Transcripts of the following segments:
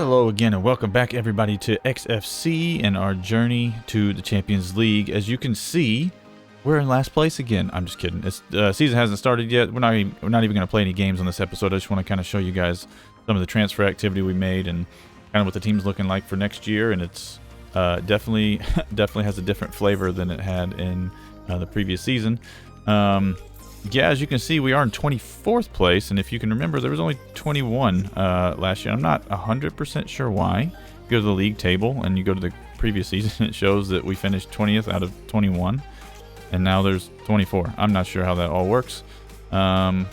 Hello again and welcome back everybody to XFC and our journey to the Champions League. As you can see, we're in last place again. I'm just kidding. It's season hasn't started yet. We're not even going to play any games on this episode. I just want to kind of show you guys some of the transfer activity we made and kind of what the team's looking like for next year. And it's definitely has a different flavor than it had in the previous season. Yeah, as you can see, we are in 24th place, and if you can remember, there was only 21 last year. I'm not 100% sure why. You go to the league table, and you go to the previous season, it shows that we finished 20th out of 21, and now there's 24. I'm not sure how that all works, but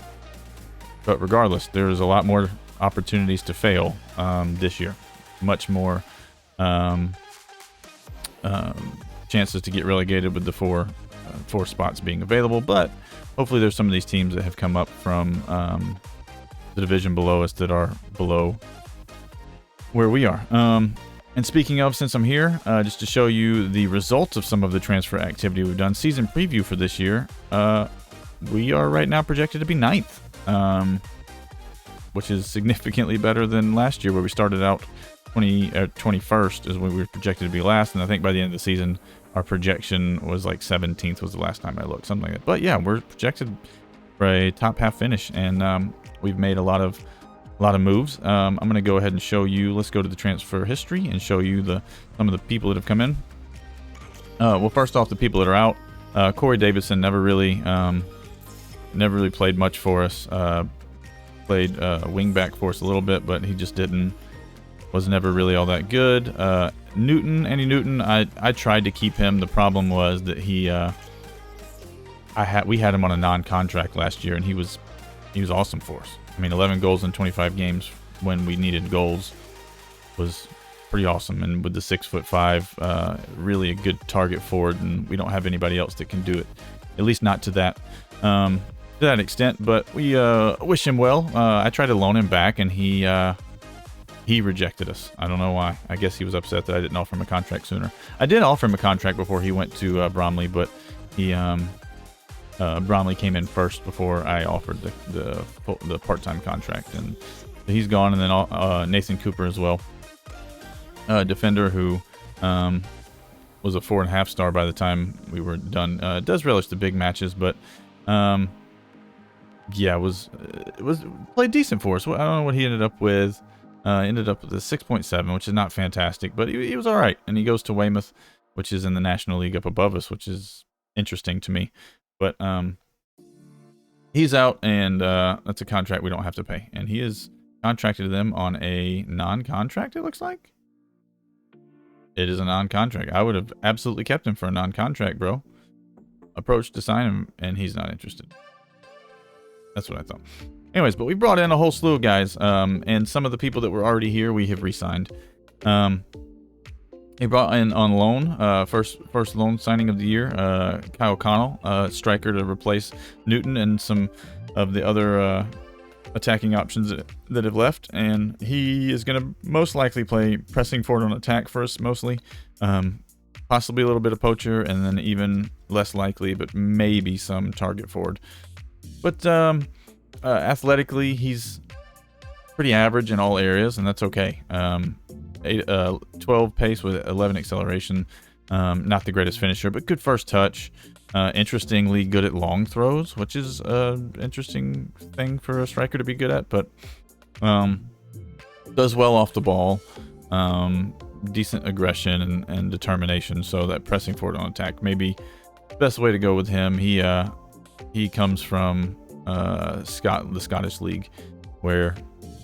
regardless, there's a lot more opportunities to fail this year. Much more chances to get relegated with the four spots being available, but hopefully there's some of these teams that have come up from the division below us that are below where we are. And speaking of, since I'm here, just to show you the results of some of the transfer activity we've done, season preview for this year, we are right now projected to be 9th, which is significantly better than last year where we started out 21st is when we were projected to be last, and I think by the end of the season our projection was like 17th was the last time I looked, something like that. But yeah, we're projected for a top half finish, and we've made a lot of moves. I'm going to go ahead and show you. Let's go to the transfer history and show you some of the people that have come in. Well, first off, the people that are out. Corey Davidson never really played much for us. Played wing back for us a little bit, but he just was never really all that good. Andy Newton, I tried to keep him. The problem was that we had him on a non-contract last year, and he was awesome for us. I mean, 11 goals in 25 games when we needed goals was pretty awesome. And with the 6'5", really a good target forward, and we don't have anybody else that can do it, at least not to that extent. But we wish him well. I tried to loan him back, and he rejected us. I don't know why. I guess he was upset that I didn't offer him a contract sooner. I did offer him a contract before he went to Bromley, but Bromley came in first before I offered the part-time contract, and he's gone. And then Nathan Cooper as well, defender who was a 4.5 star by the time we were done. Does relish the big matches, but yeah, it was played decent for us. I don't know what he ended up with. Ended up with a 6.7, which is not fantastic, but he was all right. And he goes to Weymouth, which is in the National League up above us, which is interesting to me. But he's out, and that's a contract we don't have to pay. And he is contracted to them on a non-contract, it looks like. It is a non-contract. I would have absolutely kept him for a non-contract, bro. Approached to sign him, and he's not interested. That's what I thought. Anyways, but we brought in a whole slew of guys, and some of the people that were already here we have re-signed. He brought in on loan, first loan signing of the year, Kyle Connell, striker to replace Newton and some of the other attacking options that have left. And he is going to most likely play pressing forward on attack for us, mostly. Possibly a little bit of poacher, and then even less likely, but maybe some target forward. But athletically, he's pretty average in all areas, and that's okay. 12 pace with 11 acceleration. Not the greatest finisher, but good first touch. Interestingly good at long throws, which is an interesting thing for a striker to be good at, but does well off the ball. Decent aggression and determination, so that pressing forward on attack may be the best way to go with him. He comes from the Scottish League, where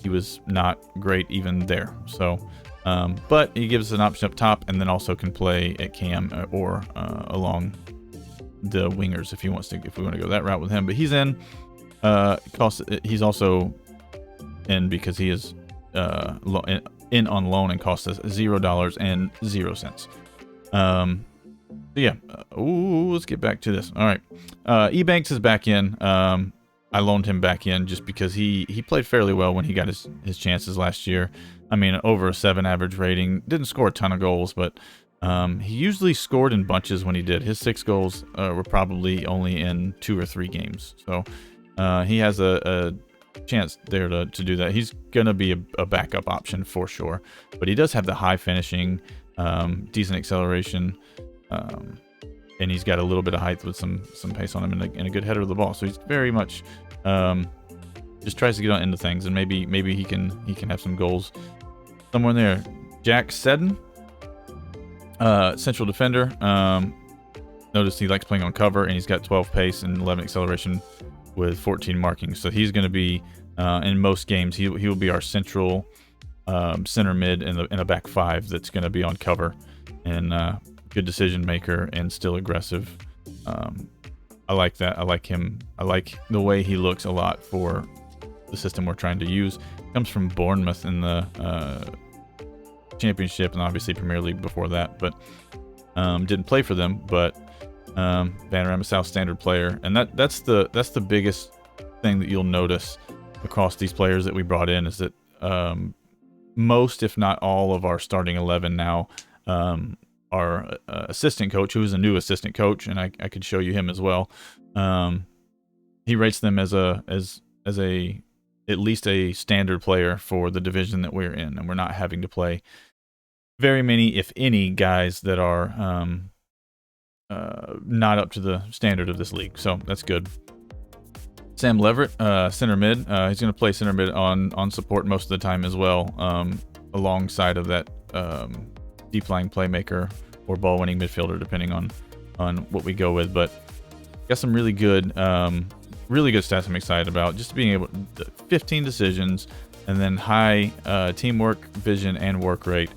he was not great even there. So, but he gives us an option up top, and then also can play at cam or along the wingers if we want to go that route with him. But he's in. He's also in because he is in on loan and costs us $0 and 0 cents. So yeah. Let's get back to this. All right. Ebanks is back in. I loaned him back in just because he played fairly well when he got his chances last year. I mean, over a 7 average rating. Didn't score a ton of goals, but he usually scored in bunches when he did. His 6 goals were probably only in 2 or 3 games. So he has a chance there to do that. He's going to be a backup option for sure, but he does have the high finishing, decent acceleration, and he's got a little bit of height with some pace on him and a good header of the ball. So he's very much just tries to get on into things, and maybe he can have some goals somewhere in there. Jack Seddon, central defender. Notice he likes playing on cover, and he's got 12 pace and 11 acceleration with 14 marking. So he's going to be in most games. He will be our central center mid in a back five that's going to be on cover, and good decision maker and still aggressive. I like that. I like him. I like the way he looks a lot for the system we're trying to use. Comes from Bournemouth in the Championship and obviously Premier League before that, but didn't play for them. But Vanarama South standard player, and that's the biggest thing that you'll notice across these players that we brought in is that most, if not all, of our starting 11 now, our assistant coach, who is a new assistant coach, and I could show you him as well. He rates them as at least a standard player for the division that we're in, and we're not having to play very many, if any, guys that are not up to the standard of this league. So that's good. Sam Leverett, center mid. He's going to play center mid on support most of the time as well, alongside of that deep lying playmaker or ball winning midfielder, depending on what we go with. But got some really good stats I'm excited about. Just being able to 15 decisions, and then high teamwork, vision, and work rate,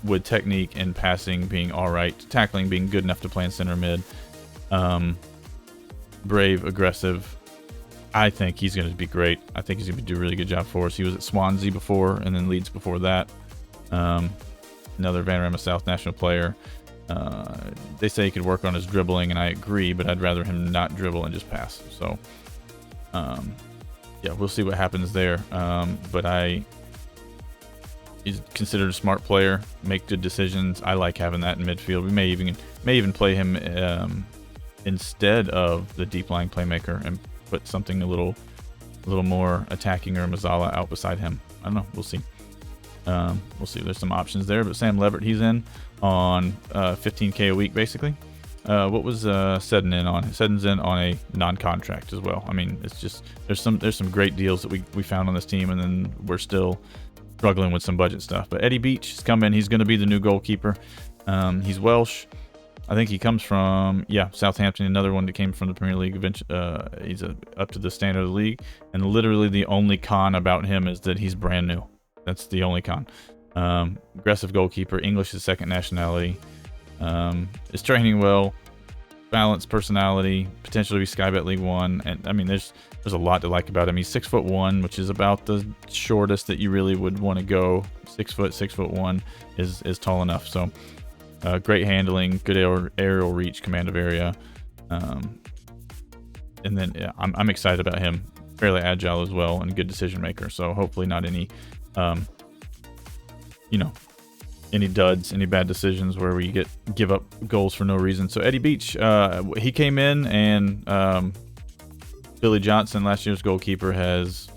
with technique and passing being all right, tackling being good enough to play in center mid. Brave, aggressive. I think he's going to be great. I think he's going to do a really good job for us. He was at Swansea before, and then Leeds before that. Another Vanarama South national player. They say he could work on his dribbling, and I agree, but I'd rather him not dribble and just pass. So, yeah, we'll see what happens there. But he's considered a smart player, make good decisions. I like having that in midfield. We may even play him instead of the deep lying playmaker and put something a little more attacking, or Mazzala out beside him. I don't know. We'll see. We'll see. There's some options there. But Sam Leverett, he's in on $15K a week, basically. What was Seddon in on? Seddon's in on a non-contract as well. I mean, it's just there's some great deals that we found on this team, and then we're still struggling with some budget stuff. But Eddie Beach has come in. He's going to be the new goalkeeper. He's Welsh. I think he comes from, Southampton, another one that came from the Premier League. He's up to the standard of the league. And literally the only con about him is that he's brand new. That's the only con. Aggressive goalkeeper, English is second nationality. Is training well, balanced personality, potential to be Skybet League One. And I mean, there's a lot to like about him. He's 6'1", which is about the shortest that you really would want to go. 6'1" is tall enough. So great handling, good aerial reach, command of area. And then I'm excited about him. Fairly agile as well, and a good decision maker. So hopefully not any duds, any bad decisions where we give up goals for no reason. So Eddie Beach, he came in, and Billy Johnson, last year's goalkeeper, has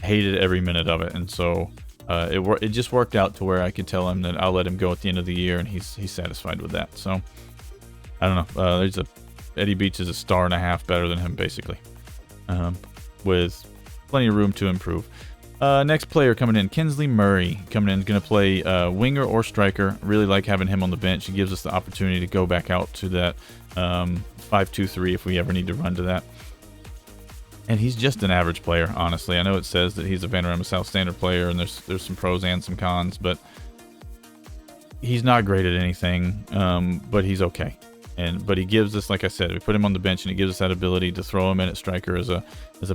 hated every minute of it, and so it just worked out to where I could tell him that I'll let him go at the end of the year, and he's satisfied with that. So I don't know. Eddie Beach is a star and a half better than him, basically, with plenty of room to improve. Next player coming in, Kinsley Murray coming in, going to play winger or striker. Really like having him on the bench. He gives us the opportunity to go back out to that 5-2-3 if we ever need to run to that. And he's just an average player, honestly. I know it says that he's a Vanarama South standard player, and there's some pros and some cons, but he's not great at anything, but he's okay. But he gives us, like I said, we put him on the bench, and he gives us that ability to throw him in at striker as a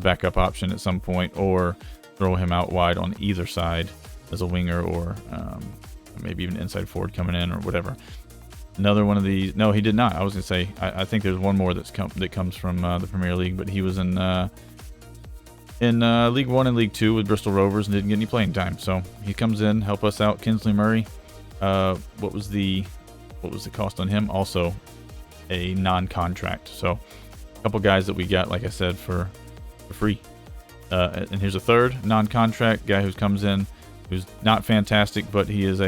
backup option at some point, or throw him out wide on either side as a winger, or maybe even inside forward coming in or whatever. Another one of these. No, he did not. I was going to say, I think there's one more that comes from the Premier League, but he was in League 1 and League 2 with Bristol Rovers and didn't get any playing time. So he comes in, help us out. Kinsley Murray. What was the cost on him? Also a non-contract. So a couple guys that we got, like I said, for free. And here's a third non-contract guy who comes in, who's not fantastic, but he is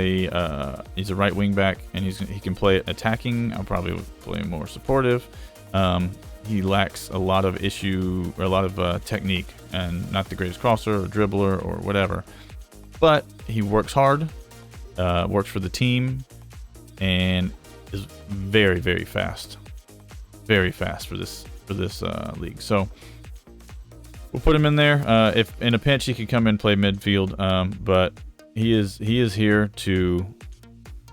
he's a right wing back, and he can play attacking. I'll probably play more supportive. He lacks a lot of technique, and not the greatest crosser or dribbler or whatever. But he works hard, works for the team, and is very, very fast. Very fast for this league. So we'll put him in there. If in a pinch he could come in and play midfield, but he is here to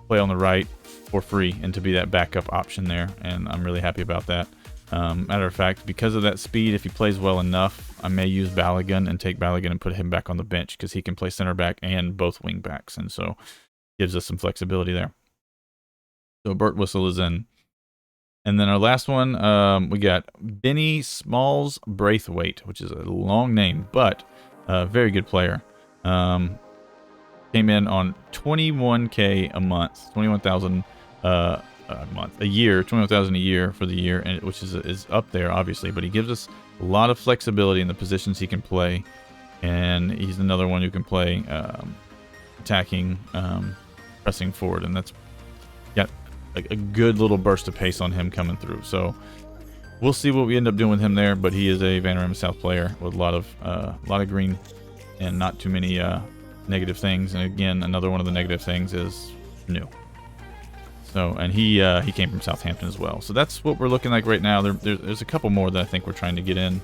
play on the right for free and to be that backup option there, and I'm really happy about that. Matter of fact, because of that speed, if he plays well enough, I may use Balogun and take Balogun and put him back on the bench, because he can play center back and both wing backs, and so gives us some flexibility there. So Bert Whistle is in. And then our last one, we got Benny Smalls Braithwaite, which is a long name, but a very good player. Came in on $21K a month, $21,000 a month, a year, $21,000 a year for the year, and which is up there obviously. But he gives us a lot of flexibility in the positions he can play, and he's another one who can play attacking, pressing forward, and that's got a good little burst of pace on him coming through. So we'll see what we end up doing with him there. But he is a Vanderham South player with a lot of green and not too many negative things. And again, another one of the negative things is new. So, and he came from Southampton as well. So that's what we're looking like right now. There's a couple more that I think we're trying to get in,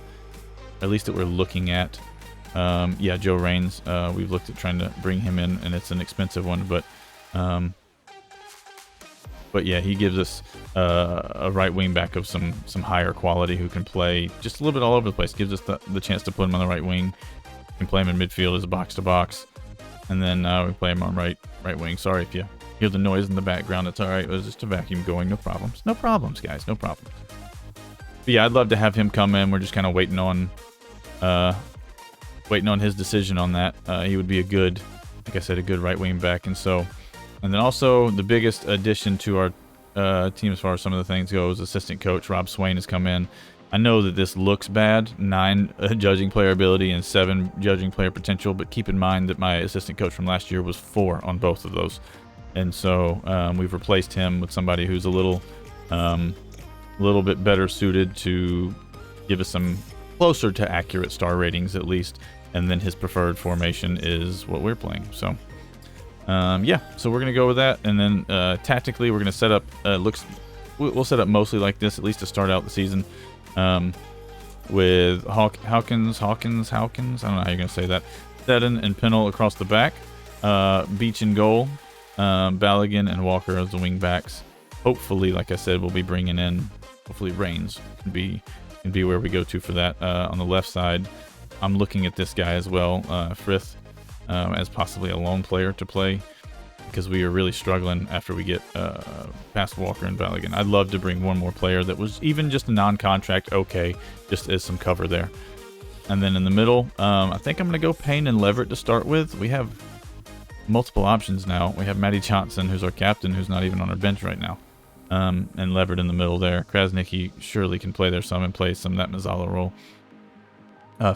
at least that we're looking at. Yeah, Joe Raines. We've looked at trying to bring him in, and it's an expensive one, but yeah, he gives us a right wing back of some higher quality who can play just a little bit all over the place. Gives us the chance to put him on the right wing. We can play him in midfield as a box to box, and then we play him on right wing. Sorry if you hear the noise in the background. It's all right. It was just a vacuum going. No problems. No problems, guys. No problems. But yeah, I'd love to have him come in. We're just kind of waiting on his decision on that. He would be a good, like I said, a good right wing back, and so. And then also the biggest addition to our team as far as some of the things goes, assistant coach Rob Swain has come in. I know that this looks bad, 9 judging player ability and 7 judging player potential, but keep in mind that my assistant coach from last year was 4 on both of those. And so we've replaced him with somebody who's a little bit better suited to give us some closer to accurate star ratings at least. And then his preferred formation is what we're playing. So yeah, so we're gonna go with that, and then tactically we're gonna set up. We'll set up mostly like this, at least to start out the season, with Hawkins. I don't know how you're gonna say that. Seddon and Pennell across the back, Beach and goal, Balogun and Walker as the wing backs. Hopefully, like I said, we'll be bringing in. Hopefully, Raines can be where we go to for that. On the left side, I'm looking at this guy as well, Frith. As possibly a lone player to play, because we are really struggling after we get past Walker and Balogun. I'd love to bring one more player that was even just a non-contract, okay, just as some cover there. And then in the middle, I think I'm going to go Payne and Leverett to start with. We have multiple options now. We have Matty Johnson, who's our captain, who's not even on our bench right now, and Leverett in the middle there. Krasnicki surely can play there some and play some of that Mazzala role.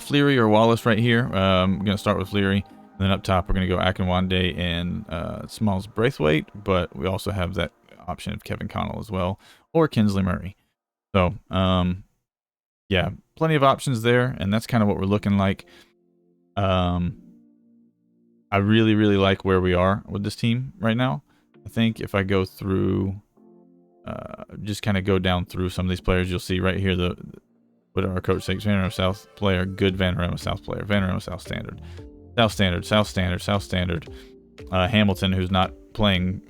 Fleary or Wallace right here. I'm going to start with Fleary. And then up top, we're going to go Akinwande and Smalls Braithwaite, but we also have that option of Kevin Connell as well, or Kinsley Murray. So, yeah, plenty of options there, and that's kind of what we're looking like. I really, really like where we are with this team right now. I think if I go through, just kind of go down through some of these players, you'll see right here what our coach says: Vanderham South player, good Vanderham South player, Vanderham South standard. South Standard. Hamilton, who's not playing,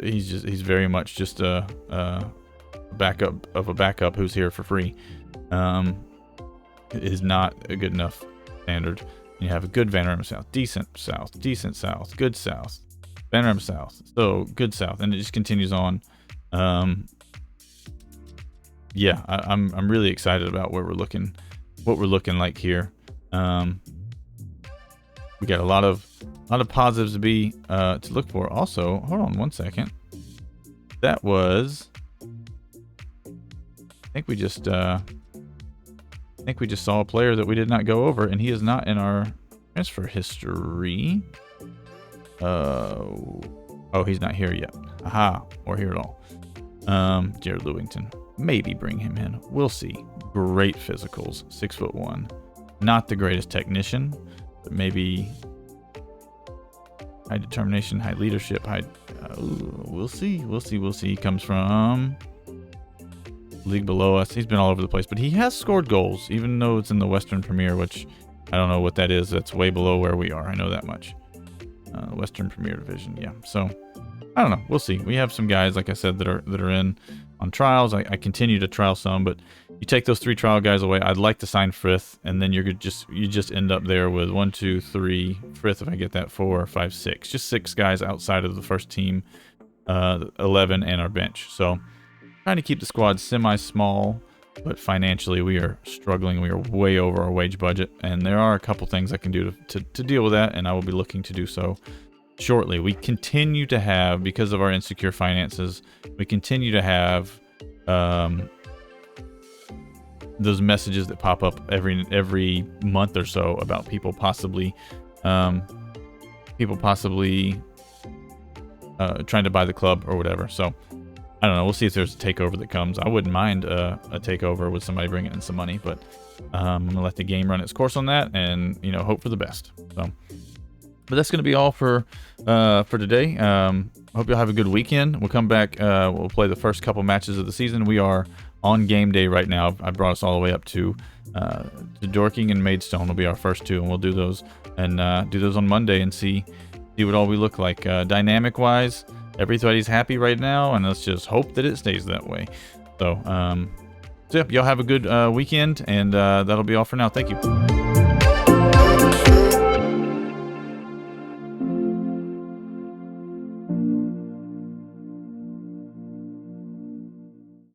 he's very much just a backup of a backup who's here for free. Is not a good enough standard. You have a good Vanderham South, decent South, good South, Vanderham South, so good South, and it just continues on. Yeah, I'm really excited about what we're looking like here. We got a lot of positives to look for. Also, hold on one second. That was, I think think we just saw a player that we did not go over, and he is not in our transfer history. Oh, he's not here yet. Aha, or here at all. Jared Lewington. Maybe bring him in. We'll see. Great physicals. 6'1". Not the greatest technician, but maybe high determination, high leadership, high. We'll see. We'll see. We'll see. He comes from league below us. He's been all over the place, but he has scored goals, even though it's in the Western Premier, which I don't know what that is. That's way below where we are. I know that much. Western Premier Division. Yeah. So I don't know. We'll see. We have some guys, like I said, that are in on trials. I continue to trial some, but you take those 3 trial guys away. I'd like to sign Frith, and then you just end up there with 1, 2, 3 Frith. If I get that, 4, 5, 6, just 6 guys outside of the first team, 11 and our bench. So trying to keep the squad semi-small, but financially we are struggling. We are way over our wage budget, and there are a couple things I can do to deal with that, and I will be looking to do so shortly. We continue to have, because of our insecure finances, we continue to have those messages that pop up every month or so about people possibly trying to buy the club or whatever. So I don't know. We'll see if there's a takeover that comes. I wouldn't mind a takeover with somebody bringing in some money, but I'm gonna let the game run its course on that, and hope for the best. So, but that's gonna be all for today. Hope you'll have a good weekend. We'll come back. We'll play the first couple matches of the season. We are on game day right now. I brought us all the way up to Dorking and Maidstone will be our first 2, and we'll do those on Monday and see what all we look like. Dynamic wise, everybody's happy right now, and let's just hope that it stays that way. So, yeah, y'all have a good weekend, and that'll be all for now. Thank you.